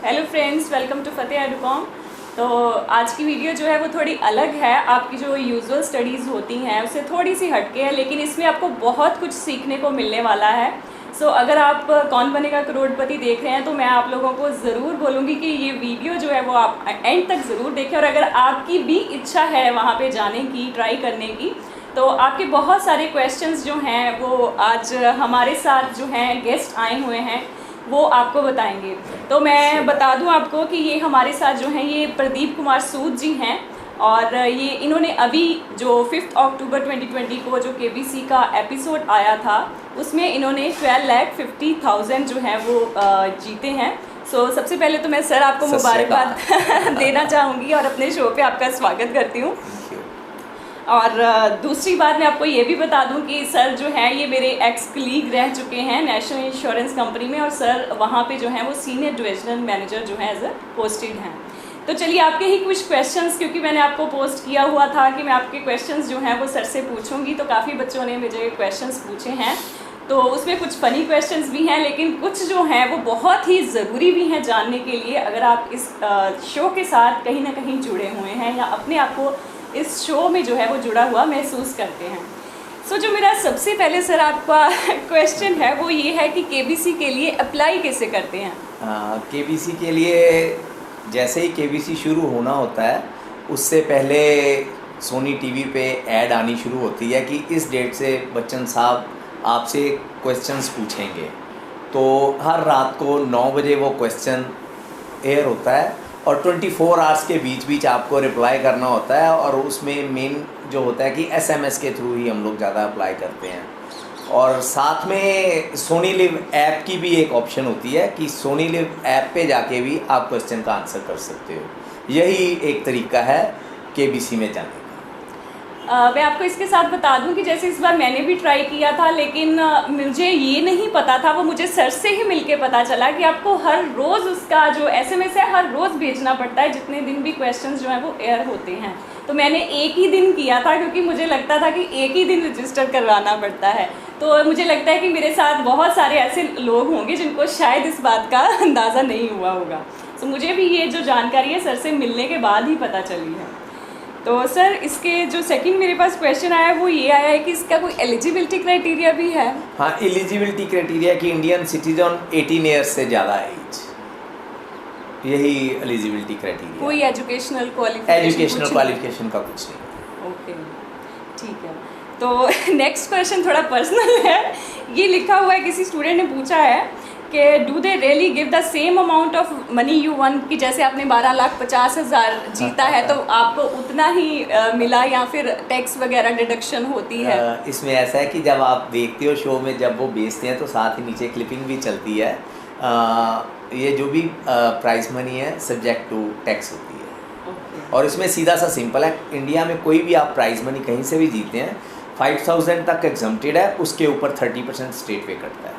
Hello friends, welcome to फतेह एडुकॉम। तो आज की वीडियो जो है वो थोड़ी अलग है। आपकी जो यूजुअल स्टडीज़ होती हैं उससे थोड़ी सी हटके है, लेकिन इसमें आपको बहुत कुछ सीखने को मिलने वाला है। सो अगर आप कौन बनेगा करोड़पति देख रहे हैं तो मैं आप लोगों को ज़रूर बोलूँगी कि ये वीडियो जो है वो आप एंड तक ज़रूर देखें। और अगर आपकी भी इच्छा है वहाँ पे जाने की, ट्राई करने की, तो आपके बहुत सारे क्वेश्चंस जो हैं वो आज हमारे साथ जो हैं गेस्ट आए हुए हैं वो आपको बताएंगे। तो मैं बता दूं आपको कि ये हमारे साथ जो हैं ये प्रदीप कुमार सूद जी हैं, और ये इन्होंने अभी जो 5 अक्टूबर 2020 को जो केबीसी का एपिसोड आया था उसमें इन्होंने 12,50,000 जो है वो जीते हैं। सो सबसे पहले तो मैं सर आपको मुबारकबाद देना चाहूँगी और अपने शो पे आपका स्वागत करती हूँ। और दूसरी बात मैं आपको ये भी बता दूं कि सर जो है ये मेरे एक्स कलीग रह चुके हैं नेशनल इंश्योरेंस कंपनी में, और सर वहाँ पे जो है वो सीनियर डिविजनल मैनेजर जो है एज अ पोस्टेड हैं। तो चलिए आपके ही कुछ क्वेश्चंस, क्योंकि मैंने आपको पोस्ट किया हुआ था कि मैं आपके क्वेश्चंस जो हैं वो सर से पूछूंगी, तो काफ़ी बच्चों ने मुझे क्वेश्चंस पूछे हैं। तो उसमें कुछ फ़नी क्वेश्चंस भी हैं, लेकिन कुछ जो हैं वो बहुत ही ज़रूरी भी हैं जानने के लिए, अगर आप इस शो के साथ कहीं ना कहीं जुड़े हुए हैं या अपने आप को इस शो में जो है वो जुड़ा हुआ महसूस करते हैं। सो जो मेरा सबसे पहले सर आपका क्वेश्चन है वो ये है कि केबीसी के लिए अप्लाई कैसे करते हैं? केबीसी के लिए जैसे ही केबीसी शुरू होना होता है उससे पहले सोनी टीवी पे ऐड आनी शुरू होती है कि इस डेट से बच्चन साहब आपसे क्वेश्चंस पूछेंगे। तो हर रात को 9 बजे वो क्वेश्चन एयर होता है और 24 आवर्स के बीच बीच आपको रिप्लाई करना होता है। और उसमें मेन जो होता है कि एसएमएस के थ्रू ही हम लोग ज़्यादा अप्लाई करते हैं। और साथ में सोनी लिव ऐप की भी एक ऑप्शन होती है कि सोनी लिव ऐप पे जाके भी आप क्वेश्चन का आंसर कर सकते हो। यही एक तरीका है केबीसी में जाने का। मैं आपको इसके साथ बता दूं कि जैसे इस बार मैंने भी ट्राई किया था, लेकिन मुझे ये नहीं पता था, वो मुझे सर से ही मिलके पता चला कि आपको हर रोज़ उसका जो एसएमएस है हर रोज़ भेजना पड़ता है, जितने दिन भी क्वेश्चंस जो हैं वो एयर होते हैं। तो मैंने एक ही दिन किया था क्योंकि मुझे लगता था कि एक ही दिन रजिस्टर करवाना पड़ता है। तो मुझे लगता है कि मेरे साथ बहुत सारे ऐसे लोग होंगे जिनको शायद इस बात का अंदाज़ा नहीं हुआ होगा। तो मुझे भी ये जो जानकारी है सर से मिलने के बाद ही पता चली है। तो सर इसके जो सेकंड मेरे पास क्वेश्चन आया है वो ये आया है कि इसका कोई एलिजिबिलिटी क्राइटेरिया भी है? हाँ, एलिजिबिलिटी क्राइटेरिया कि इंडियन सिटीजन 18 ईयर्स से ज़्यादा एज, यही एलिजिबिलिटी क्राइटेरिया। कोई एजुकेशनल क्वालिफिकेशन का कुछ नहीं। ओके, ठीक है। तो नेक्स्ट क्वेश्चन थोड़ा पर्सनल है। ये लिखा हुआ है, किसी स्टूडेंट ने पूछा है कि do they really give the same amount of money you one, कि जैसे आपने 12,50,000 जीता है तो आपको उतना ही मिला, या फिर टैक्स वगैरह डिडक्शन होती है? इसमें ऐसा है कि जब आप देखते हो शो में, जब वो बेचते हैं तो साथ ही नीचे क्लिपिंग भी चलती है। ये जो भी प्राइस मनी है सब्जेक्ट टू टैक्स होती है। और इसमें सीधा सा सिंपल है, इंडिया में कोई भी आप प्राइस मनी कहीं से भी जीते हैं 5,000 तक एग्जम्प्टेड है, उसके ऊपर 30% स्टेट पे कटता है।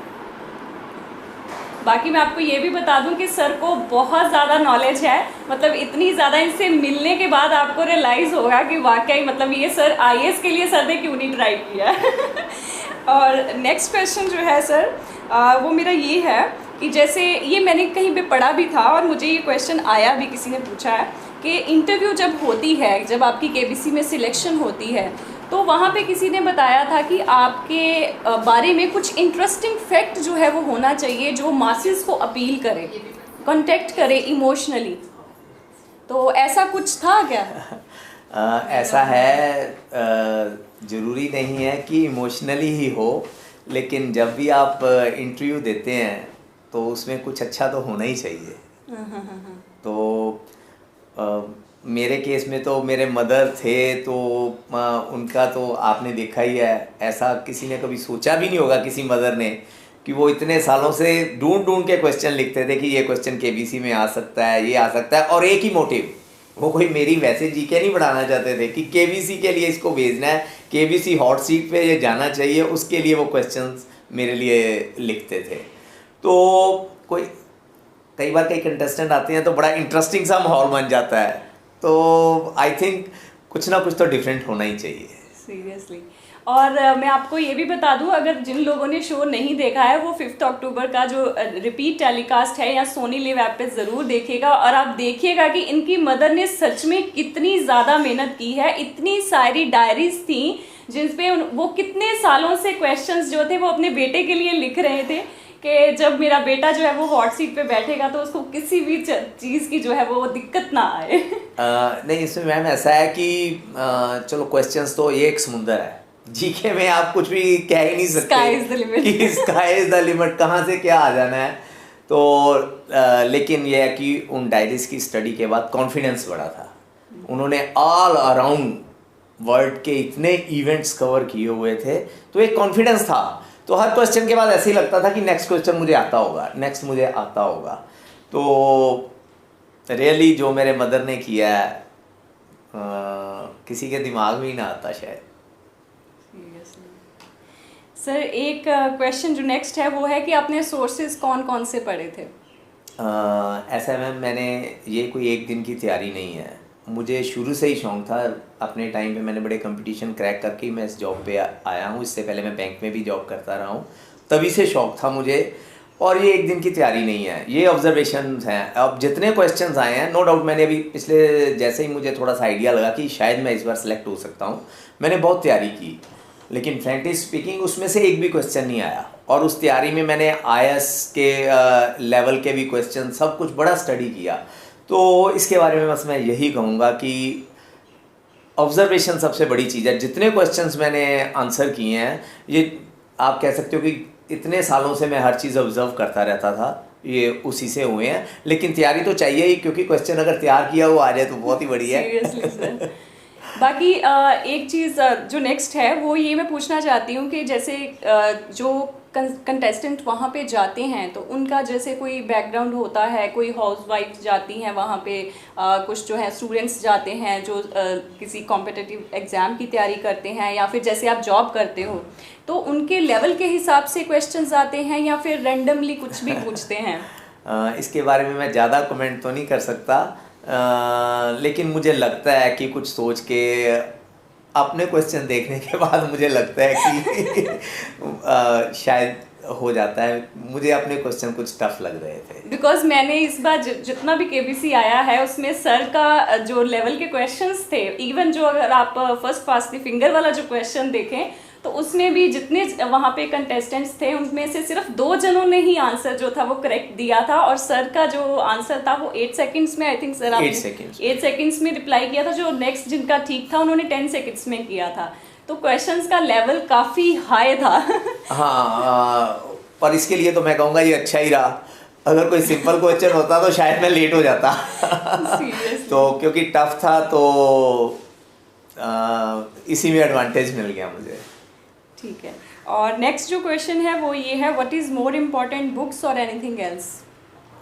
बाकी मैं आपको ये भी बता दूं कि सर को बहुत ज़्यादा नॉलेज है, मतलब इतनी ज़्यादा, इनसे मिलने के बाद आपको रियलाइज़ होगा कि वाकई मतलब ये सर आईएएस के लिए सर ने क्यों नहीं ट्राई किया। और नेक्स्ट क्वेश्चन जो है सर वो मेरा ये है कि जैसे ये मैंने कहीं पे पढ़ा भी था और मुझे ये क्वेश्चन आया भी, किसी ने पूछा है कि इंटरव्यू जब होती है, जब आपकी केबीसी में सिलेक्शन होती है, तो वहाँ पे किसी ने बताया था कि आपके बारे में कुछ इंटरेस्टिंग फैक्ट जो है वो होना चाहिए जो मासेस को अपील करे, कॉन्टेक्ट करे इमोशनली। तो ऐसा कुछ था क्या? ऐसा है, ज़रूरी नहीं है कि इमोशनली ही हो, लेकिन जब भी आप इंटरव्यू देते हैं तो उसमें कुछ अच्छा तो होना ही चाहिए। तो मेरे केस में तो मेरे मदर थे, तो उनका तो आपने देखा ही है। ऐसा किसी ने कभी सोचा भी नहीं होगा, किसी मदर ने, कि वो इतने सालों से ढूंढ के क्वेश्चन लिखते थे कि ये क्वेश्चन केबीसी में आ सकता है, ये आ सकता है। और एक ही मोटिव, वो कोई मेरी वैसे जीके नहीं बढ़ाना चाहते थे कि केबीसी के लिए इसको भेजना है, केबीसी हॉट सीट पे ये जाना चाहिए, उसके लिए वो क्वेश्चंस मेरे लिए लिखते थे। तो कई बार कई कंटेस्टेंट आते हैं तो बड़ा इंटरेस्टिंग सा माहौल बन जाता है। तो आई थिंक कुछ ना कुछ तो डिफरेंट होना ही चाहिए। सीरियसली। और मैं आपको ये भी बता दूं, अगर जिन लोगों ने शो नहीं देखा है वो 5 अक्टूबर का जो रिपीट टेलीकास्ट है या सोनी लिव ऐप पे ज़रूर देखिएगा। और आप देखिएगा कि इनकी मदर ने सच में कितनी ज़्यादा मेहनत की है। इतनी सारी डायरीज थी जिन पे वो कितने सालों से क्वेश्चंस जो थे वो अपने बेटे के लिए लिख रहे थे कि जब मेरा बेटा जो है वो हॉट सीट पे बैठेगा तो उसको किसी भी चीज़ की जो है वो दिक्कत ना आए। नहीं, इसमें मैम ऐसा है कि चलो क्वेश्चंस तो ये एक समुंदर है, जीके में आप कुछ भी कह ही नहीं सकते Sky is the limit। कि स्काई इज द लिमिट, कहाँ से क्या आ जाना है। तो लेकिन यह है कि उन डायरीज की स्टडी के बाद कॉन्फिडेंस बढ़ा था। उन्होंने ऑल अराउंड वर्ल्ड के इतने इवेंट्स कवर किए हुए थे, तो एक कॉन्फिडेंस था। तो हर क्वेश्चन के बाद ऐसे ही लगता था कि नेक्स्ट क्वेश्चन मुझे आता होगा, नेक्स्ट मुझे आता होगा। तो रियली जो मेरे मदर ने किया है किसी के दिमाग में ही ना आता शायद। सर एक क्वेश्चन जो नेक्स्ट है वो है कि आपने सोर्सेज कौन कौन से पढ़े थे? ऐसा मैम, मैंने ये कोई एक दिन की तैयारी नहीं है, मुझे शुरू से ही शौक़ था। अपने टाइम पे मैंने बड़े कंपटीशन क्रैक करके मैं इस जॉब पे आया हूँ। इससे पहले मैं बैंक में भी जॉब करता रहा हूँ, तभी से शौक़ था मुझे। और ये एक दिन की तैयारी नहीं है, ये ऑब्जर्वेशन हैं। अब जितने क्वेश्चंस आए हैं, नो डाउट मैंने अभी पिछले जैसे ही मुझे थोड़ा सा आइडिया लगा कि शायद मैं इस बार सेलेक्ट हो सकता हूँ, मैंने बहुत तैयारी की, लेकिन फ्रैंकली स्पीकिंग उसमें से एक भी क्वेश्चन नहीं आया। और उस तैयारी में मैंने IAS के लेवल के भी क्वेश्चन सब कुछ बड़ा स्टडी किया। तो इसके बारे में बस मैं यही कहूँगा कि ऑब्जर्वेशन सबसे बड़ी चीज़ है। जितने क्वेश्चंस मैंने आंसर किए हैं, ये आप कह सकते हो कि इतने सालों से मैं हर चीज़ ऑब्जर्व करता रहता था, ये उसी से हुए हैं। लेकिन तैयारी तो चाहिए ही, क्योंकि क्वेश्चन अगर तैयार किया हुआ आ जाए तो बहुत ही बढ़िया है। Seriously sir. बाकी एक चीज़ जो नेक्स्ट है वो ये मैं पूछना चाहती हूँ कि जैसे जो कंटेस्टेंट वहाँ पे जाते हैं तो उनका जैसे कोई बैकग्राउंड होता है, कोई हाउसवाइफ जाती हैं वहाँ पे, कुछ जो है स्टूडेंट्स जाते हैं जो किसी कॉम्पिटिटिव एग्ज़ाम की तैयारी करते हैं, या फिर जैसे आप जॉब करते हो, तो उनके लेवल के हिसाब से क्वेश्चंस आते हैं या फिर रैंडमली कुछ भी पूछते हैं? इसके बारे में मैं ज़्यादा कमेंट तो नहीं कर सकता, लेकिन मुझे लगता है कि कुछ सोच के अपने क्वेश्चन देखने के बाद मुझे लगता है कि शायद हो जाता है। मुझे अपने क्वेश्चन कुछ टफ लग रहे थे, बिकॉज मैंने इस बार जितना भी KBC आया है उसमें सर का जो लेवल के क्वेश्चंस थे, इवन जो अगर आप फर्स्ट पास द फिंगर वाला जो क्वेश्चन देखें तो उसमें भी जितने वहाँ पे कंटेस्टेंट्स थे उनमें से सिर्फ 2 जनों ने ही आंसर जो था वो करेक्ट दिया था। और सर का जो आंसर था वो 8 सेकंड्स में, आई थिंक सर आपने 8 सेकंड्स में रिप्लाई किया था। जो नेक्स्ट जिनका ठीक था उन्होंने 10 सेकंड्स में किया था। तो क्वेश्चंस का लेवल काफ़ी हाई था। हाँ, पर इसके लिए तो मैं कहूँगा ये अच्छा ही रहा। अगर कोई सिंपल क्वेश्चन होता तो शायद मैं लेट हो जाता। तो क्योंकि टफ था तो इसी में एडवांटेज मिल गया मुझे। ठीक है। और नेक्स्ट जो क्वेश्चन है वो ये है, what is more important, books और एनीथिंग एल्स?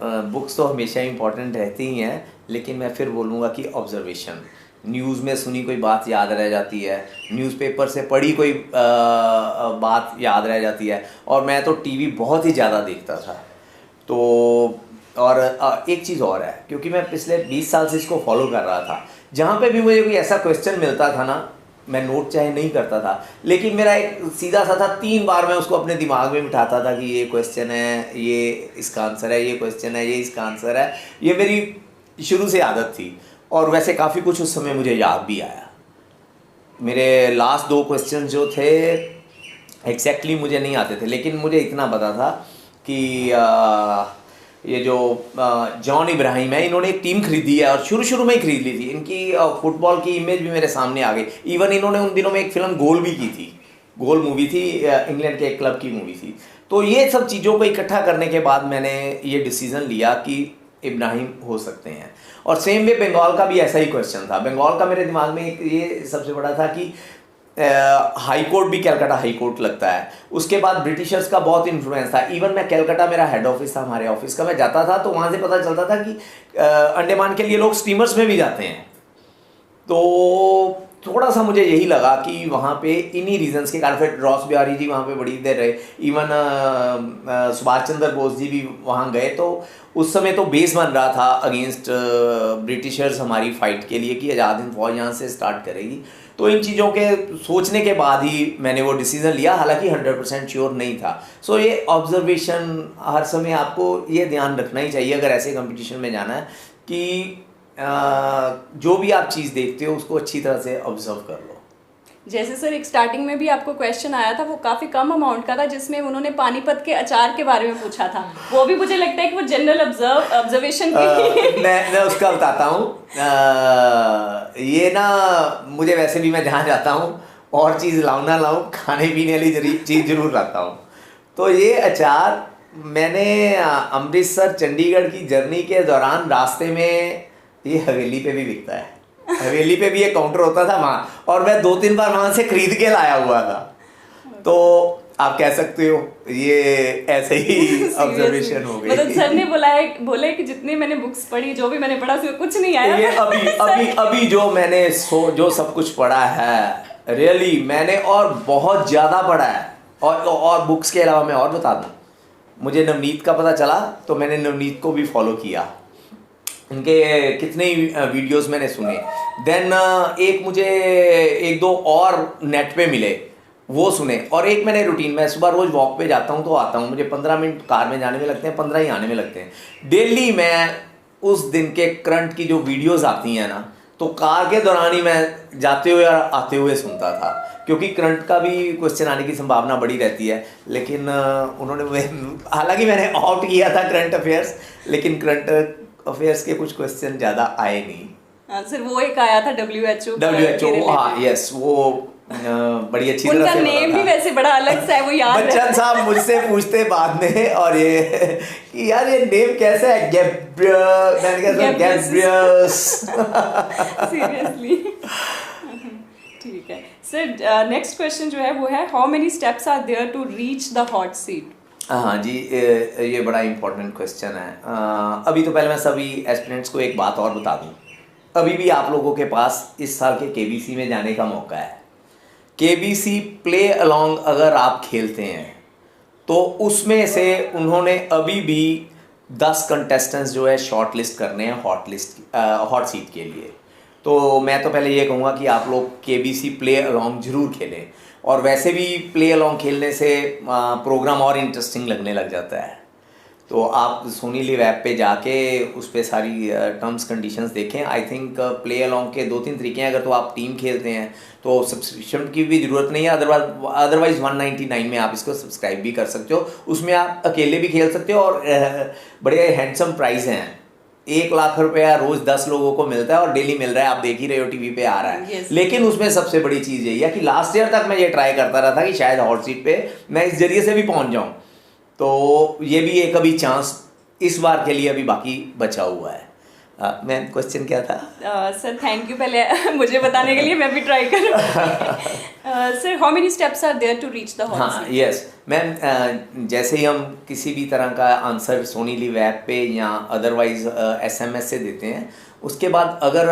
बुक्स तो हमेशा इंपॉर्टेंट रहती ही हैं, लेकिन मैं फिर बोलूँगा कि ऑब्जर्वेशन। न्यूज़ में सुनी कोई बात याद रह जाती है, न्यूज़पेपर से पढ़ी कोई बात याद रह जाती है। और मैं तो टीवी बहुत ही ज़्यादा देखता था। तो और एक चीज़ और है, क्योंकि मैं पिछले 20 साल से इसको फॉलो कर रहा था, जहाँ पे भी मुझे कोई ऐसा क्वेश्चन मिलता था ना, मैं नोट चाहे नहीं करता था, लेकिन मेरा एक सीधा सा था, 3 बार मैं उसको अपने दिमाग में बिठाता था कि ये क्वेश्चन है, ये इसका आंसर है, ये क्वेश्चन है, ये इसका आंसर है। ये मेरी शुरू से आदत थी, और वैसे काफ़ी कुछ उस समय मुझे याद भी आया। मेरे लास्ट 2 क्वेश्चन जो थे एग्जैक्टली मुझे नहीं आते थे, लेकिन मुझे इतना पता था कि ये जो जॉन इब्राहिम है, इन्होंने एक टीम खरीदी है और शुरू में ही खरीद ली थी। इनकी फुटबॉल की इमेज भी मेरे सामने आ गई। इवन इन्होंने उन दिनों में एक फिल्म गोल भी की थी, गोल मूवी थी, इंग्लैंड के एक क्लब की मूवी थी। तो ये सब चीज़ों को इकट्ठा करने के बाद मैंने ये डिसीज़न लिया कि इब्राहिम हो सकते हैं। और सेम वे बंगाल का भी ऐसा ही क्वेश्चन था। बंगाल का मेरे दिमाग में एक ये सबसे बड़ा था कि हाई कोर्ट भी कलकत्ता हाई कोर्ट लगता है। उसके बाद ब्रिटिशर्स का बहुत इन्फ्लुएंस था। इवन मैं कलकत्ता, मेरा हेड ऑफिस था हमारे ऑफिस का, मैं जाता था तो वहाँ से पता चलता था कि अंडमान के लिए लोग स्टीमर्स में भी जाते हैं। तो थोड़ा सा मुझे यही लगा कि वहाँ पे इन्हीं रीजंस के कारण, फिर रॉस बिहारी जी वहाँ पे बड़ी देर रहे, इवन सुभाष चंद्र बोस जी भी वहाँ गए। तो उस समय तो बेस बन रहा था अगेंस्ट ब्रिटिशर्स हमारी फाइट के लिए कि आज़ाद हिंद फौज यहाँ से स्टार्ट करेगी। तो इन चीज़ों के सोचने के बाद ही मैंने वो डिसीज़न लिया, हालांकि 100% श्योर नहीं था। सो ये ऑब्जर्वेशन हर समय आपको ये ध्यान रखना ही चाहिए अगर ऐसे कंपटीशन में जाना है कि जो भी आप चीज़ देखते हो उसको अच्छी तरह से ऑब्जर्व कर लो। जैसे सर एक स्टार्टिंग में भी आपको क्वेश्चन आया था, वो काफ़ी कम अमाउंट का था, जिसमें उन्होंने पानीपत के अचार के बारे में पूछा था। वो भी मुझे लगता है कि वो जनरल ऑब्जर्वेशन मैं उसका बताता हूँ। ये ना मुझे वैसे भी मैं जहाँ जाता हूँ और चीज़ लाऊं ना लाऊं, खाने पीने वाली चीज़ जरूर लाता हूँ। तो ये अचार मैंने अमृतसर चंडीगढ़ की जर्नी के दौरान रास्ते में, ये हवेली पे भी बिकता है, हवेली पे भी एक काउंटर होता था वहाँ, और मैं 2-3 बार वहाँ से खरीद के लाया हुआ था। तो आप कह सकते हो ये ऐसे ही ऑब्जर्वेशन हो गई। मतलब सर ने बोले कि जितनी मैंने बुक्स पढ़ी, जो भी मैंने पढ़ा उसमें कुछ नहीं आया। ये अभी जो मैंने जो सब कुछ पढ़ा है रियली मैंने और बहुत ज़्यादा पढ़ा है। और बुक्स के अलावा मैं और बता दूँ, मुझे नवनीत का पता चला तो मैंने नवनीत को भी फॉलो किया, इनके कितने ही वीडियोस मैंने सुने। देन एक मुझे 1-2 और नेट पे मिले, वो सुने। और एक मैंने रूटीन, मैं सुबह रोज़ वॉक पे जाता हूँ तो आता हूँ, मुझे 15 मिनट कार में जाने में लगते हैं, 15 ही आने में लगते हैं। डेली मैं उस दिन के करंट की जो वीडियोस आती हैं ना, तो कार के दौरान ही मैं जाते हुए और आते हुए सुनता था, क्योंकि करंट का भी क्वेश्चन आने की संभावना बड़ी रहती है। लेकिन उन्होंने, हालांकि मैंने ऑप्ट किया था करंट अफेयर्स, लेकिन करंट अफेयर्स के कुछ क्वेश्चन ज़्यादा आए नहीं। सर वो एक आया था WHO, हाँ यस, वो बड़ी अच्छी तरह से उनका नेम भी वैसे बड़ा अलग सा है, वो याद है। बच्चन साहब मुझसे पूछते बाद में, और ये कि यार ये नेम कैसा है, गैब्रियस। सीरियसली। ठीक है सर, नेक्स्ट क्वेश्चन जो है वो है, how many steps are there to reach the hot seat? हाँ जी, ये बड़ा इम्पोर्टेंट क्वेश्चन है। अभी तो पहले मैं सभी एस्पिरेंट्स को एक बात और बता दूं, अभी भी आप लोगों के पास इस साल के केबीसी में जाने का मौका है। केबीसी प्ले अलॉन्ग अगर आप खेलते हैं तो उसमें से उन्होंने अभी भी 10 कंटेस्टेंट्स जो है शॉर्ट लिस्ट करने हैं हॉट सीट के लिए। तो मैं तो पहले ये कहूँगा कि आप लोग केबीसी प्ले अलॉन्ग जरूर खेलें, और वैसे भी प्ले अलॉन्ग खेलने से प्रोग्राम और इंटरेस्टिंग लगने लग जाता है। तो आप सोनी लिव ऐप पे जाके उस पर सारी टर्म्स कंडीशंस देखें। आई थिंक प्ले अलॉन्ग के 2-3 तरीके हैं। अगर तो आप टीम खेलते हैं तो सब्सक्रिप्शन की भी ज़रूरत नहीं है, अदरवाइज़ 199 में आप इसको सब्सक्राइब भी कर सकते हो। उसमें आप अकेले भी खेल सकते हो, और बड़े हैंडसम प्राइस हैं। 1 लाख रुपया रोज़ 10 लोगों को मिलता है, और डेली मिल रहा है, आप देख ही रहे हो टीवी पे आ रहा है। yes. लेकिन उसमें सबसे बड़ी चीज़ यही है कि लास्ट ईयर तक मैं ये ट्राई करता रहा था कि शायद हॉट सीट पे मैं इस जरिए से भी पहुंच जाऊं। तो ये भी एक अभी चांस इस बार के लिए अभी बाकी बचा हुआ है। मैम क्वेश्चन क्या था? सर थैंक यू पहले मुझे बताने के लिए, मैं भी ट्राई करूँ। Sir how many steps are there to reach the hot seat? हाँ यस मैम, जैसे ही हम किसी भी तरह का आंसर सोनी लिव ऐप पे या अदरवाइज SMS से देते हैं, उसके बाद अगर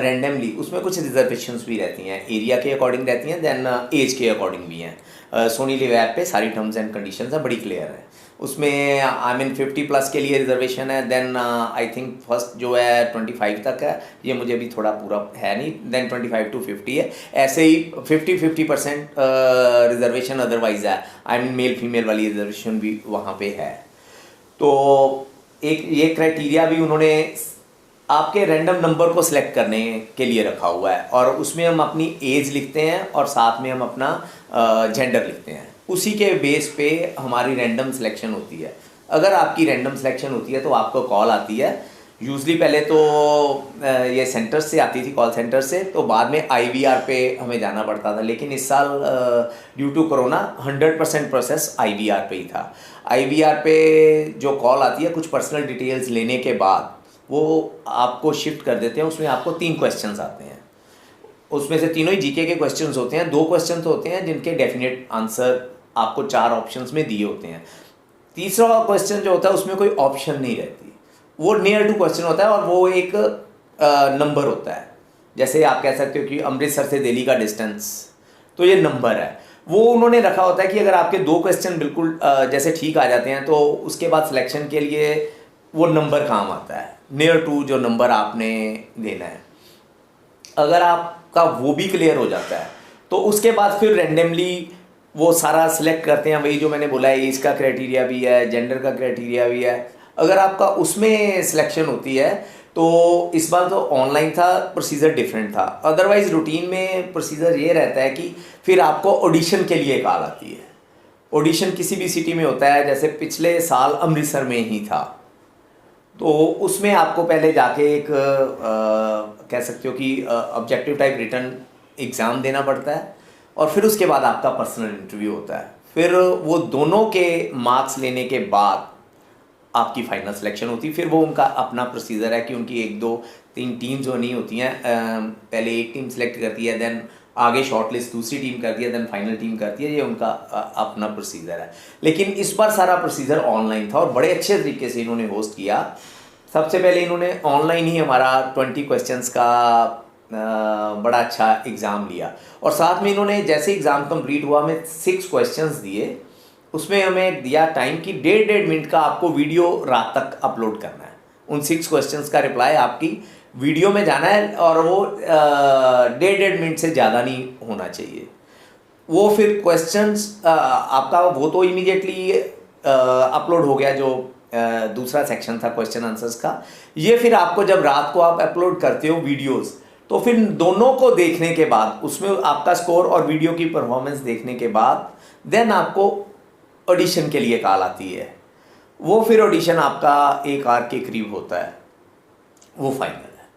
रैंडमली उसमें कुछ रिजर्वेशंस भी रहती हैं, एरिया के अकॉर्डिंग रहती हैं, देन एज के अकॉर्डिंग भी हैं। सोनी लिव ऐप पे सारी टर्म्स एंड कंडीशंस हैं, बड़ी क्लियर है। उसमें आई मीन 50+ के लिए रिजर्वेशन है, देन आई थिंक फर्स्ट जो है 25 तक है, ये मुझे भी थोड़ा पूरा है नहीं, देन 25 to 50 है। ऐसे ही 50% रिजर्वेशन अदरवाइज है, आई मीन मेल फीमेल वाली रिजर्वेशन भी वहाँ पे है। तो एक ये क्राइटेरिया भी उन्होंने आपके रैंडम नंबर को सिलेक्ट करने के लिए रखा हुआ है, और उसमें हम अपनी एज लिखते हैं और साथ में हम अपना जेंडर लिखते हैं। उसी के बेस पे हमारी रैंडम सिलेक्शन होती है। अगर आपकी रैंडम सिलेक्शन होती है तो आपको कॉल आती है। यूजली पहले तो ये सेंटर से आती थी, कॉल सेंटर से, तो बाद में IVR पे हमें जाना पड़ता था। लेकिन इस साल due to corona 100% process IVR पे ही था। IVR पे जो कॉल आती है, कुछ पर्सनल डिटेल्स लेने के बाद वो आपको शिफ्ट कर देते हैं। उसमें आपको 3 क्वेश्चंस आते हैं, उसमें से तीनों ही जीके के क्वेश्चंस होते हैं। 2 क्वेश्चन तो होते हैं जिनके डेफिनेट आंसर आपको 4 ऑप्शंस में दिए होते हैं। तीसरा क्वेश्चन जो होता है उसमें कोई ऑप्शन नहीं रहती, वो नियर टू क्वेश्चन होता है, और वो एक नंबर होता है। जैसे आप कह सकते हो कि अमृतसर से दिल्ली का डिस्टेंस, तो ये नंबर है। वो उन्होंने रखा होता है कि अगर आपके 2 क्वेश्चन बिल्कुल जैसे ठीक आ जाते हैं तो उसके बाद सिलेक्शन के लिए वो नंबर काम आता है, नियर टू जो नंबर आपने देना है। अगर आप आपका वो भी क्लियर हो जाता है। तो उसके बाद फिर रैंडमली वो सारा सिलेक्ट करते हैं, वही जो मैंने बोला है, एज का क्राइटेरिया भी है, जेंडर का क्राइटेरिया भी है। अगर आपका उसमें सिलेक्शन होती है तो इस बार तो ऑनलाइन था, प्रोसीजर डिफरेंट था। अदरवाइज रूटीन में प्रोसीजर ये रहता है कि फिर आपको ऑडिशन के लिए कॉल आती है। ऑडिशन किसी भी सिटी में होता है, जैसे पिछले साल अमृतसर में ही था, तो उसमें आपको पहले जाके एक कह सकते हो कि ऑब्जेक्टिव टाइप रिटन एग्ज़ाम देना पड़ता है, और फिर उसके बाद आपका पर्सनल इंटरव्यू होता है। फिर वो दोनों के मार्क्स लेने के बाद आपकी फाइनल सिलेक्शन होती है। फिर वो उनका अपना प्रोसीजर है कि उनकी 1 2 3 टीम जो नहीं होती हैं, पहले एक टीम सेलेक्ट करती है, देन आगे शॉर्ट लिस्ट दूसरी टीम करती है, देन फाइनल टीम करती है। ये उनका अपना प्रोसीजर है। लेकिन इस बार सारा प्रोसीजर ऑनलाइन था और बड़े अच्छे तरीके से इन्होंने होस्ट किया। सबसे पहले इन्होंने ऑनलाइन ही हमारा 20 क्वेश्चंस का बड़ा अच्छा एग्ज़ाम लिया, और साथ में इन्होंने जैसे एग्ज़ाम कंप्लीट हुआ हमें 6 क्वेश्चंस दिए। उसमें हमें दिया टाइम कि 1.5 मिनट का आपको वीडियो रात तक अपलोड करना है। उन 6 क्वेश्चंस का रिप्लाई आपकी वीडियो में जाना है, और वो 1.5 मिनट से ज़्यादा नहीं होना चाहिए। वो फिर क्वेश्चंस आपका वो तो इमीडिएटली अपलोड हो गया, जो दूसरा सेक्शन था क्वेश्चन आंसर्स का। ये फिर आपको जब रात को आप अपलोड करते हो वीडियोस, तो फिर दोनों को देखने के बाद उसमें आपका स्कोर और वीडियो की परफॉर्मेंस देखने के बाद देन आपको ऑडिशन के लिए कॉल आती है। वो फिर ऑडिशन आपका 1 आवर के करीब होता है, वो फाइनल है।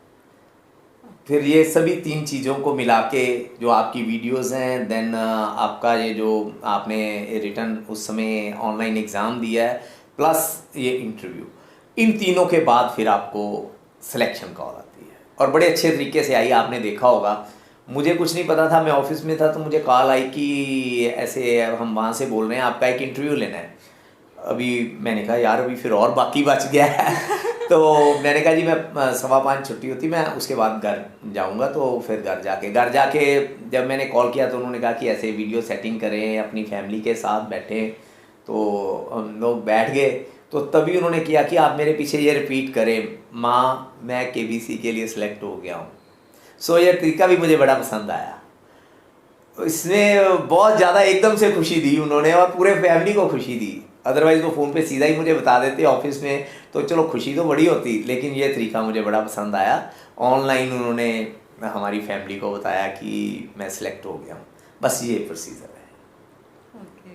फिर ये सभी 3 चीज़ों को मिला के जो आपकी वीडियोस हैं, देन आपका ये जो आपने रिटर्न उस समय ऑनलाइन एग्ज़ाम दिया है, प्लस ये इंटरव्यू, इन तीनों के बाद फिर आपको सिलेक्शन कॉल आती है। और बड़े अच्छे तरीके से आई। आपने देखा होगा, मुझे कुछ नहीं पता था, मैं ऑफिस में था, तो मुझे कॉल आई कि ऐसे हम वहाँ से बोल रहे हैं, आपका एक इंटरव्यू लेना है। अभी मैंने कहा यार अभी फिर और बाकी बच गया है तो मैंने कहा जी मैं 5:15 छुट्टी होती, मैं उसके बाद घर जाऊँगा। तो फिर घर जाके जब मैंने कॉल किया तो उन्होंने कहा कि ऐसे वीडियो सेटिंग करें, अपनी फैमिली के साथ बैठें। तो हम लोग बैठ गए, तो तभी उन्होंने किया कि आप मेरे पीछे ये रिपीट करें, माँ मैं KBC के लिए सिलेक्ट हो गया हूँ। सो ये तरीका भी मुझे बड़ा पसंद आया। इसमें बहुत ज़्यादा एकदम से खुशी दी उन्होंने, और पूरे फैमिली को खुशी दी। अदरवाइज़ वो फ़ोन पे सीधा ही मुझे बता देते ऑफिस में, तो चलो खुशी तो बड़ी होती, लेकिन ये तरीका मुझे बड़ा पसंद आया। ऑनलाइन उन्होंने हमारी फैमिली को बताया कि मैं सिलेक्ट हो गया हूँ। बस ये प्रोसीजर है। ओके,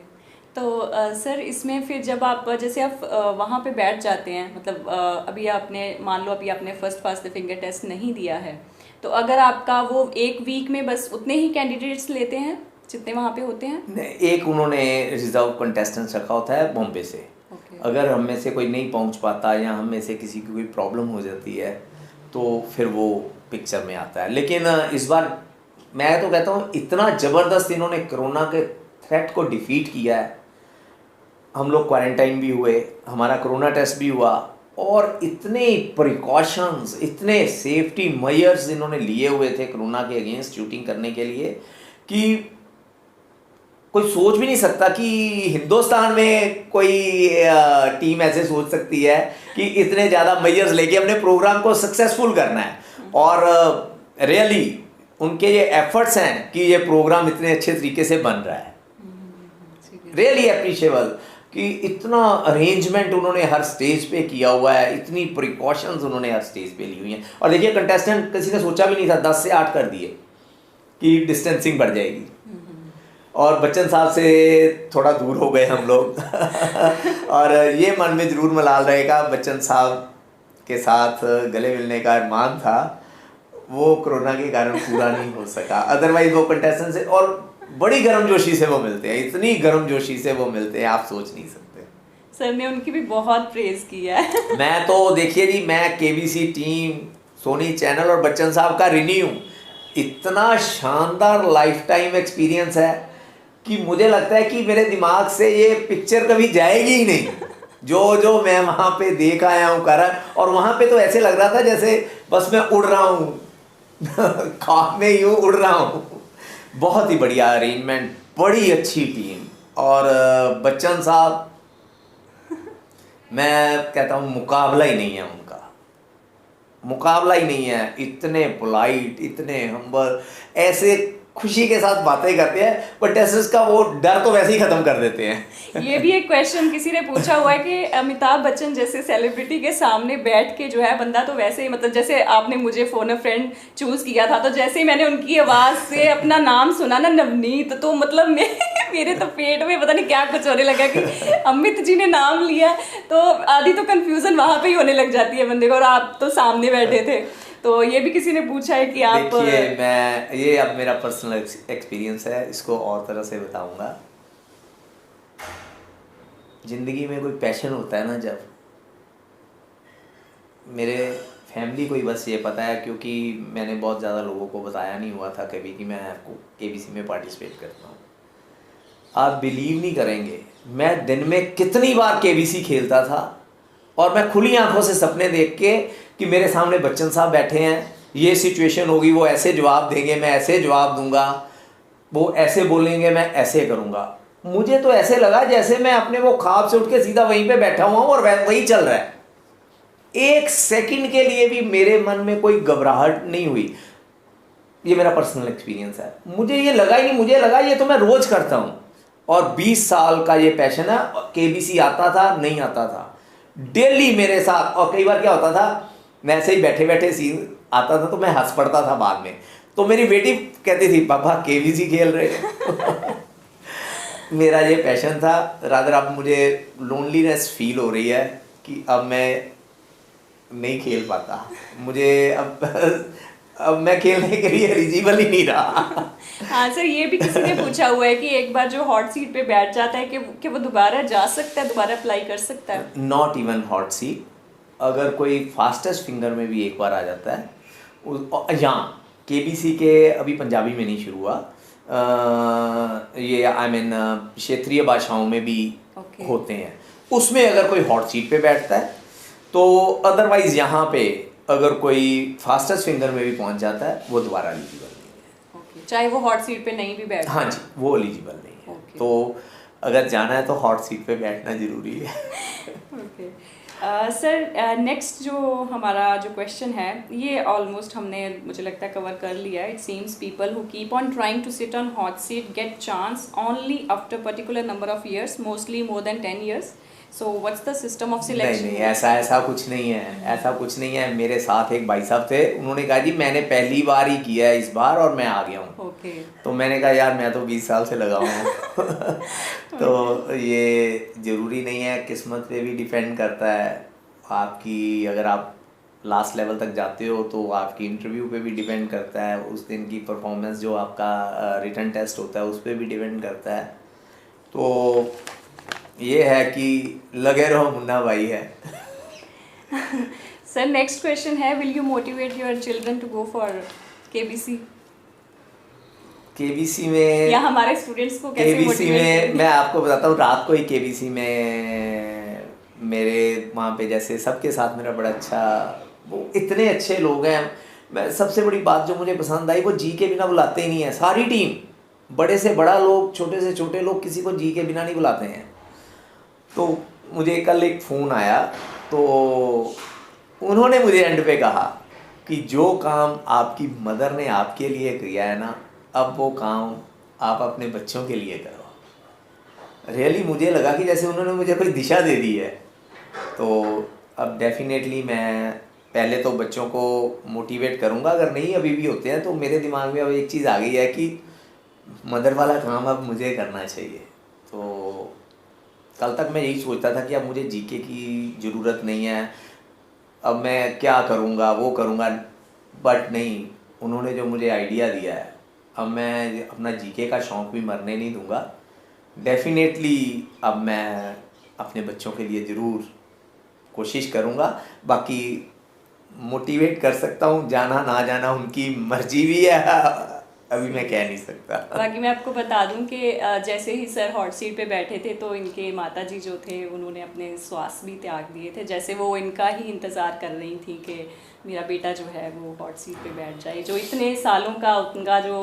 तो सर इसमें फिर जब आप जैसे आप वहाँ पे बैठ जाते हैं, मतलब अभी आपने मान लो अभी आपने first pass the finger test नहीं दिया है, तो अगर आपका वो 1 वीक में बस उतने ही कैंडिडेट्स लेते हैं जितने वहाँ पे होते हैं? एक उन्होंने रिजर्व कंटेस्टेंट्स रखा होता है बॉम्बे से। अगर हम में से कोई नहीं पहुँच पाता या हम में से किसी की कोई प्रॉब्लम हो जाती है तो फिर वो पिक्चर में आता है। लेकिन इस बार मैं तो कहता हूँ इतना ज़बरदस्त इन्होंने कोरोना के थ्रेट को डिफीट किया है। हम लोग क्वारंटाइन भी हुए, हमारा कोरोना टेस्ट भी हुआ, और इतने प्रिकॉशंस, इतने सेफ्टी मेजर्स इन्होंने लिए हुए थे कोरोना के अगेंस्ट शूटिंग करने के लिए कि कोई सोच भी नहीं सकता कि हिंदुस्तान में कोई टीम ऐसे सोच सकती है कि इतने ज़्यादा मेजर्स लेके अपने प्रोग्राम को सक्सेसफुल करना है। और रियली उनके ये एफर्ट्स हैं कि ये प्रोग्राम इतने अच्छे तरीके से बन रहा है, रियली अप्रिशिएबल कि इतना अरेंजमेंट उन्होंने हर स्टेज पे किया हुआ है, इतनी प्रिकॉशंस उन्होंने हर स्टेज पे ली हुई हैं। और देखिए कंटेस्टेंट किसी ने सोचा भी नहीं था, 10 से 8 कर दिए कि डिस्टेंसिंग बढ़ जाएगी, और बच्चन साहब से थोड़ा दूर हो गए हम लोग और ये मन में ज़रूर मलाल रहेगा, बच्चन साहब के साथ गले मिलने का अरमान था, वो कोरोना के कारण पूरा नहीं हो सका। अदरवाइज वो कंटेस्टेंट से और बड़ी गर्मजोशी से वो मिलते हैं, इतनी गर्मजोशी से वो मिलते हैं आप सोच नहीं सकते। सर ने उनकी भी बहुत प्रेज किया है मैं तो देखिए जी, मैं KBC टीम, सोनी चैनल और बच्चन साहब का ऋणी हूँ। इतना शानदार लाइफ टाइम एक्सपीरियंस है कि मुझे लगता है कि मेरे दिमाग से ये पिक्चर कभी जाएगी ही नहीं। जो मैं वहाँ पे देख आया हूँ कारण, और वहाँ पे तो ऐसे लग रहा था जैसे बस मैं उड़ रहा हूँ ख्वाब में यूँ उड़ रहा हूँ। बहुत ही बढ़िया अरेंजमेंट, बड़ी अच्छी टीम, और बच्चन साहब मैं कहता हूँ मुकाबला ही नहीं है उनका। मुकाबला ही नहीं है। इतने पोलाइट, इतने हम्बल, ऐसे खुशी के साथ बातें करते हैं, बट टेस्टर्स का वो डर तो वैसे ही खत्म कर देते हैं। ये भी एक क्वेश्चन किसी ने पूछा हुआ है कि अमिताभ बच्चन जैसे सेलिब्रिटी के सामने बैठ के जो है बंदा तो वैसे ही, मतलब जैसे आपने मुझे फोन अ फ्रेंड चूज किया था, तो जैसे ही मैंने उनकी आवाज से अपना नाम सुना ना, नवनीत, तो मतलब मेरे तो पेट में पता नहीं क्या कुछ होने लगा कि अमित जी ने नाम लिया। तो आधी तो कंफ्यूजन वहां पे ही होने लग जाती है बंदे को, और आप तो सामने बैठे थे। तो ये भी किसी ने पूछा है कि आप, देखिए, मैं ये अब मेरा पर्सनल एक्सपीरियंस है, इसको और तरह से बताऊंगा। ज़िंदगी में कोई पैशन होता है ना, जब मेरे फैमिली को ही बस ये पता है, क्योंकि मैंने बहुत ज़्यादा लोगों को बताया नहीं हुआ था कभी कि मैं आपको केबीसी में पार्टिसिपेट करता हूँ। आप बिलीव नहीं करेंगे, मैं दिन में कितनी बार केबीसी खेलता था, और मैं खुली आंखों से सपने देख के कि मेरे सामने बच्चन साहब बैठे हैं, ये सिचुएशन होगी, वो ऐसे जवाब देंगे, मैं ऐसे जवाब दूंगा, वो ऐसे बोलेंगे, मैं ऐसे करूंगा। मुझे तो ऐसे लगा जैसे मैं अपने वो ख्वाब से उठ के सीधा वहीं पे बैठा हुआ हूँ और वही चल रहा है। एक सेकंड के लिए भी मेरे मन में कोई घबराहट नहीं हुई। ये मेरा पर्सनल एक्सपीरियंस है। मुझे ये लगा ही नहीं, मुझे लगा ये तो मैं रोज करता हूँ। और 20 साल का ये पैशन है। केबीसी आता था, नहीं आता था, डेली मेरे साथ। और कई बार क्या होता था, मैं ऐसे ही बैठे बैठे सीन आता था तो मैं हंस पड़ता था बाद में। तो मेरी बेटी कहती थी, पापा केबीसी खेल रहे हैं। मेरा ये पैशन था। रादर अब मुझे लोनलीनेस फील हो रही है कि अब मैं नहीं खेल पाता। मुझे अब मैं खेलने के लिए एलिजिबल ही नहीं रहा। हाँ सर, ये भी किसी ने पूछा हुआ है कि एक बार जो हॉट सीट पे बैठ जाता है कि वो दोबारा जा सकता है, दोबारा अप्लाई कर सकता है? नॉट इवन हॉट सीट, अगर कोई फास्टेस्ट फिंगर में भी एक बार आ जाता है। यहाँ केबीसी के अभी पंजाबी में नहीं शुरू हुआ, ये आई मीन क्षेत्रीय भाषाओं में भी होते हैं। उसमें अगर कोई हॉट सीट पे बैठता है तो अदरवाइज यहाँ पे अगर कोई फास्टेस्ट फिंगर में भी पहुँच जाता है वो दोबारा एलिजिबल नहीं है। चाहे वो हॉट सीट पे नहीं भी बैठे। हाँ जी, वो एलिजिबल नहीं है। तो अगर जाना है तो हॉट सीट पे बैठना जरूरी है। ओके सर, नेक्स्ट जो हमारा जो क्वेश्चन है, ये ऑलमोस्ट हमने मुझे लगता है कवर कर लिया है। It seems people who keep on trying to sit on hot seat get chance only after particular number of years, mostly more than 10 years. So what's the system of selection? नहीं, ऐसा कुछ नहीं है, ऐसा कुछ नहीं है। मेरे साथ एक भाई साहब थे, उन्होंने कहा जी मैंने पहली बार ही किया है इस बार और मैं आ गया हूँ। तो मैंने कहा यार मैं तो 20 साल से लगा हूँ। तो ये ज़रूरी नहीं है, किस्मत पे भी डिपेंड करता है आपकी। अगर आप लास्ट लेवल तक जाते हो तो आपकी इंटरव्यू पे भी डिपेंड करता है, उस दिन की परफॉर्मेंस जो आपका रिटन टेस्ट होता है उस पर भी डिपेंड करता है। तो ये है कि लगे रहो, मुन्ना भाई है। सर नेक्स्ट क्वेश्चन है, will you motivate your children to go for KBC? KBC में या हमारे स्टूडेंट्स को कैसे केबीसी में मैं आपको बताता हूँ, रात को ही केबीसी में मेरे वहाँ पे जैसे सबके साथ मेरा बड़ा अच्छा, वो इतने अच्छे लोग हैं। मैं सबसे बड़ी बात जो मुझे पसंद आई, वो जी के बिना बुलाते ही नहीं है। सारी टीम, बड़े से बड़ा लोग, छोटे से छोटे लोग, किसी को जी के बिना नहीं बुलाते हैं। तो मुझे कल एक फ़ोन आया तो उन्होंने मुझे एंड पे कहा कि जो काम आपकी मदर ने आपके लिए किया है ना, अब वो काम आप अपने बच्चों के लिए करो। रियली मुझे लगा कि जैसे उन्होंने मुझे कोई दिशा दे दी है। तो अब डेफिनेटली मैं पहले तो बच्चों को मोटिवेट करूँगा, अगर नहीं अभी भी होते हैं तो मेरे दिमाग में अब एक चीज़ आ गई है कि मदर वाला काम अब मुझे करना चाहिए। तो कल तक मैं यही सोचता था कि अब मुझे जीके की ज़रूरत नहीं है, अब मैं क्या करूँगा, वो करूँगा, बट नहीं, उन्होंने जो मुझे आइडिया दिया है, अब मैं अपना जीके का शौक़ भी मरने नहीं दूँगा। डेफिनेटली अब मैं अपने बच्चों के लिए ज़रूर कोशिश करूँगा। बाकी मोटिवेट कर सकता हूँ, जाना ना जाना उनकी मर्जी भी है, अभी मैं कह नहीं सकता। बाकी मैं आपको बता दूं कि जैसे ही सर हॉट सीट पे बैठे थे तो इनके माताजी जो थे उन्होंने अपने श्वास भी त्याग दिए थे, जैसे वो इनका ही इंतज़ार कर रही थी कि मेरा बेटा जो है वो हॉट सीट पे बैठ जाए। जो इतने सालों का उनका जो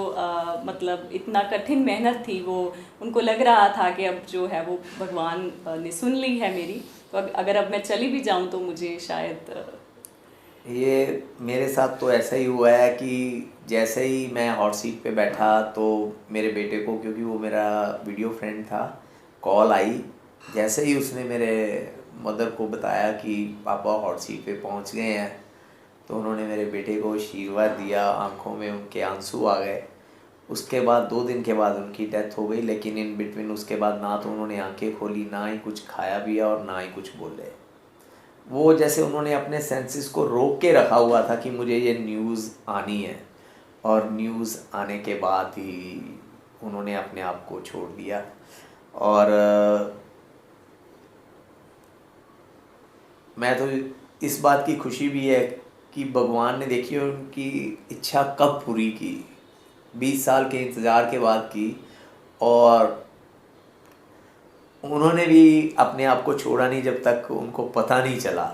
मतलब इतना कठिन मेहनत थी, वो उनको लग रहा था कि अब जो है वो भगवान ने सुन ली है मेरी, तो अगर अब मैं चली भी जाऊँ तो मुझे शायद ये मेरे साथ तो ऐसा ही हुआ है कि जैसे ही मैं हॉट सीट पे बैठा तो मेरे बेटे को, क्योंकि वो मेरा वीडियो फ्रेंड था, कॉल आई। जैसे ही उसने मेरे मदर को बताया कि पापा हॉट सीट पे पहुंच गए हैं, तो उन्होंने मेरे बेटे को आशीर्वाद दिया, आंखों में उनके आंसू आ गए। उसके बाद 2 दिन के बाद उनकी डेथ हो गई, लेकिन इन बिटवीन उसके बाद ना तो उन्होंने आंखें खोली, ना ही कुछ खाया पिया और ना ही कुछ बोले। वो जैसे उन्होंने अपने सेंसेस को रोक के रखा हुआ था कि मुझे ये न्यूज़ आनी है, और न्यूज़ आने के बाद ही उन्होंने अपने आप को छोड़ दिया। और मैं तो इस बात की खुशी भी है कि भगवान ने देखी उनकी इच्छा कब पूरी की, 20 साल के इंतज़ार के बाद की, और उन्होंने भी अपने आप को छोड़ा नहीं जब तक उनको पता नहीं चला।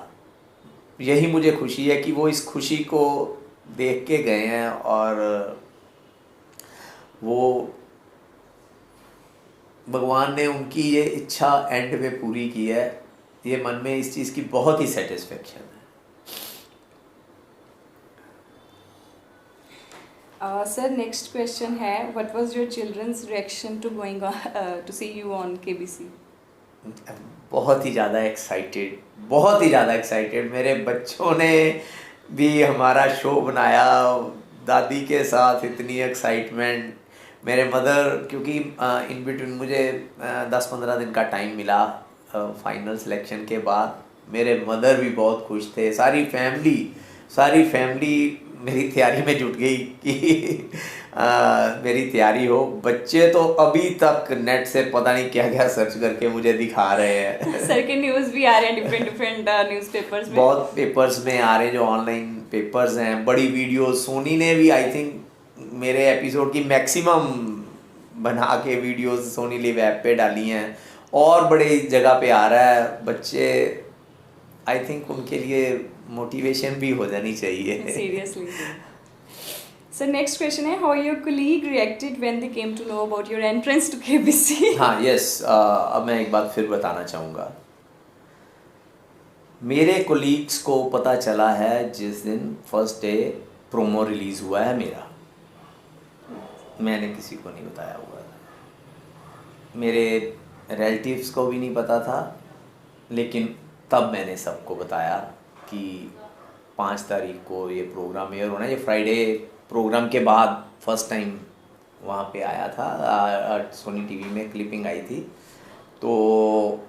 यही मुझे खुशी है कि वो इस खुशी को देख के गए हैं, और वो भगवान ने उनकी ये इच्छा एंड में पूरी की है। ये मन में इस चीज़ की बहुत ही सेटिस्फेक्शन है। सर नेक्स्ट क्वेश्चन है, what was your children's reaction to going to see you on KBC? बहुत ही ज़्यादा एक्साइटेड, बहुत ही ज़्यादा एक्साइटेड। मेरे बच्चों ने भी हमारा शो बनाया, दादी के साथ इतनी एक्साइटमेंट। मेरे मदर, क्योंकि इन बिटवीन मुझे 10-15 दिन का टाइम मिला फाइनल सिलेक्शन के बाद, मेरे मदर भी बहुत खुश थे। सारी फैमिली मेरी तैयारी में जुट गई कि मेरी तैयारी हो। बच्चे तो अभी तक नेट से पता नहीं क्या क्या सर्च करके मुझे दिखा रहे हैं। सर के न्यूज़ भी आ रहे हैं डिफरेंट न्यूज़पेपर्स में, बहुत पेपर्स में आ रहे हैं, जो ऑनलाइन पेपर्स हैं। बड़ी वीडियो सोनी ने भी आई थिंक मेरे एपिसोड की मैक्सिमम बना के वीडियोस सोनी लिव ऐप पे डाली हैं, और बड़े जगह पे आ रहा है। बच्चे आई थिंक उनके लिए मोटिवेशन भी हो जानी चाहिए। सीरियसली। सर नेक्स्ट क्वेश्चन है, how your colleague reacted when they came to know about your entrance to KBC? हाँ, यस, अब मैं एक बात फिर बताना चाहूँगा। मेरे कोलीग्स को पता चला है जिस दिन फर्स्ट डे प्रोमो रिलीज़ हुआ है मेरा, मैंने किसी को नहीं बताया हुआ था। मेरे रिलेटिव्स को भी नहीं पता था, लेकिन तब मैंने सबको बताया कि 5 तारीख को ये प्रोग्राम एयर होना है। ये फ्राइडे प्रोग्राम के बाद फर्स्ट टाइम वहाँ पे आया था, सोनी टीवी में क्लिपिंग आई थी, तो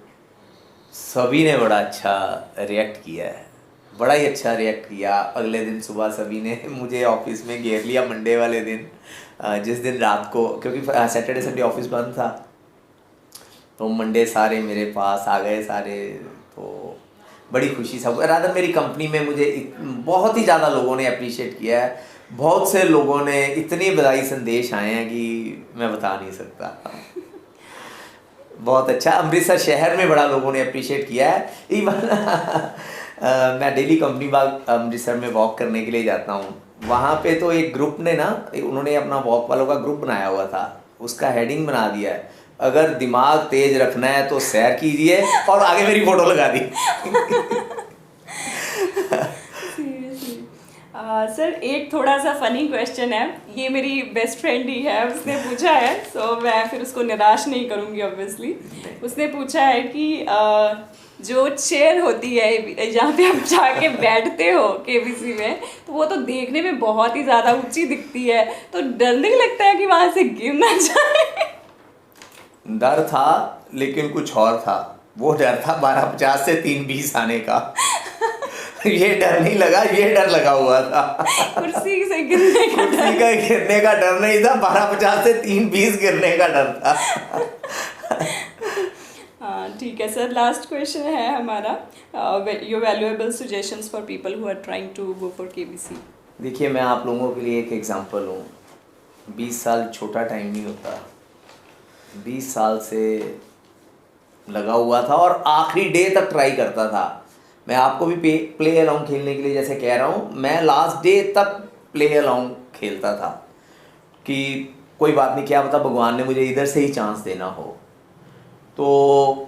सभी ने बड़ा अच्छा रिएक्ट किया है, बड़ा ही अच्छा रिएक्ट किया। अगले दिन सुबह सभी ने मुझे ऑफिस में घेर लिया, मंडे वाले दिन, जिस दिन रात को, क्योंकि सैटरडे संडे ऑफिस बंद था, तो मंडे सारे मेरे पास आ गए सारे। तो बड़ी खुशी सब, रादर मेरी कंपनी में मुझे बहुत ही ज़्यादा लोगों ने अप्रिशिएट किया है। बहुत से लोगों ने इतने बधाई संदेश आए हैं कि मैं बता नहीं सकता। बहुत अच्छा, अमृतसर शहर में बड़ा लोगों ने अप्रिशिएट किया है। इवन मैं डेली कंपनी बाग अमृतसर में वॉक करने के लिए जाता हूँ, वहाँ पे तो एक ग्रुप ने ना, उन्होंने अपना वॉक वालों का ग्रुप बनाया हुआ था, उसका हेडिंग बना दिया है, अगर दिमाग तेज रखना है तो सैर कीजिए, और आगे मेरी फोटो लगा दी। सर एक थोड़ा सा फनी क्वेश्चन है, ये मेरी बेस्ट फ्रेंड ही है, उसने पूछा है, सो मैं फिर उसको निराश नहीं करूँगी ऑब्वियसली। उसने पूछा है कि जो चेयर होती है जहाँ पे आप जाके बैठते हो केबीसी में, तो वो तो देखने में बहुत ही ज़्यादा ऊंची दिखती है, तो डर नहीं लगता है कि वहाँ से गिर ना जाए? डर था, लेकिन कुछ और था। वो डर था 12:50 से 3:20 आने का। ये डर नहीं लगा, ये डर लगा हुआ था कुर्सी से गिरने का डर। कुर्सी का गिरने का डर नहीं था, 12:50 से 3:20 गिरने का डर था। हाँ ठीक है सर, लास्ट क्वेश्चन है हमारा, your valuable suggestions for people who are trying to go for KBC. देखिए, मैं आप लोगों के लिए एक एग्जांपल हूँ। 20 साल छोटा टाइम नहीं होता। 20 साल से लगा हुआ था, और आखिरी डे तक ट्राई करता था। मैं आपको भी प्ले अलाउंग खेलने के लिए जैसे कह रहा हूँ, मैं लास्ट डे तक प्ले अलाउंग खेलता था कि कोई बात नहीं, क्या पता भगवान ने मुझे इधर से ही चांस देना हो। तो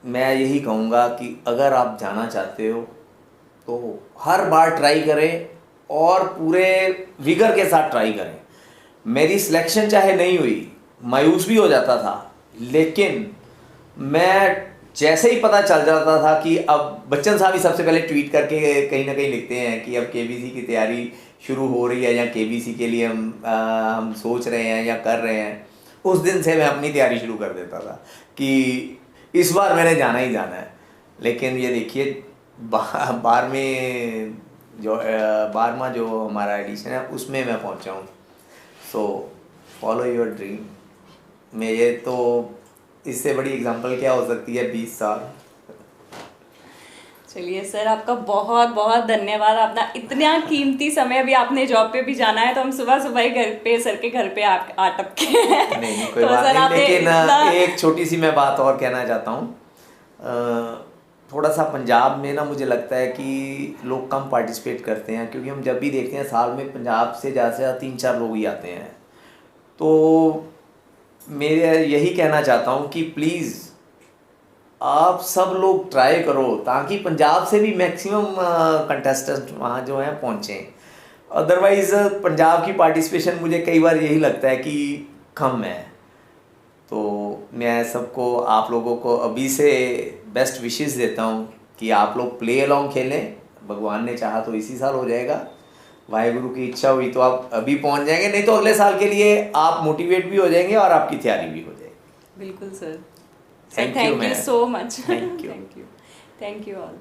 मैं यही कहूँगा कि अगर आप जाना चाहते हो तो हर बार ट्राई करें और पूरे विगर के साथ ट्राई करें। मेरी सिलेक्शन चाहे नहीं हुई, मायूस भी हो जाता था, लेकिन मैं जैसे ही पता चल जाता था कि अब बच्चन साहब ही सबसे पहले ट्वीट करके कहीं ना कहीं लिखते हैं कि अब केबीसी की तैयारी शुरू हो रही है या केबीसी के लिए हम सोच रहे हैं या कर रहे हैं, उस दिन से मैं अपनी तैयारी शुरू कर देता था कि इस बार मैंने जाना ही जाना है। लेकिन ये देखिए 12वां जो हमारा एडिशन है उसमें मैं पहुंचा हूँ। सो फॉलो योर ड्रीम में ये तो इससे बड़ी एग्जांपल क्या हो सकती है 20 साल। चलिए सर, आपका बहुत बहुत धन्यवाद। अपना इतना कीमती समय, अभी आपने जॉब पे भी जाना है, तो हम सुबह सुबह ही घर पे सर के घर पे आ टपके हैं। नहीं कोई तो बात सर नहीं, लेकिन इतना... एक छोटी सी मैं बात और कहना चाहता हूँ। थोड़ा सा पंजाब में ना मुझे लगता है कि लोग कम पार्टिसिपेट करते हैं, क्योंकि हम जब भी देखते हैं साल में पंजाब से ज़्यादा से ज़्यादा 3-4 लोग ही आते हैं। तो मेरे यही कहना चाहता हूँ कि प्लीज़ आप सब लोग ट्राई करो, ताकि पंजाब से भी मैक्सिमम कंटेस्टेंट वहाँ जो हैं पहुँचें। अदरवाइज़ पंजाब की पार्टिसिपेशन मुझे कई बार यही लगता है कि कम है। तो मैं सबको, आप लोगों को अभी से बेस्ट विशेस देता हूँ कि आप लोग प्ले अलॉन्ग खेलें। भगवान ने चाहा तो इसी साल हो जाएगा, वाहेगुरु की इच्छा हुई तो आप अभी पहुँच जाएंगे, नहीं तो अगले साल के लिए आप मोटिवेट भी हो जाएंगे और आपकी तैयारी भी हो जाएगी। बिल्कुल sir. Thank you so much. Thank you thank you all.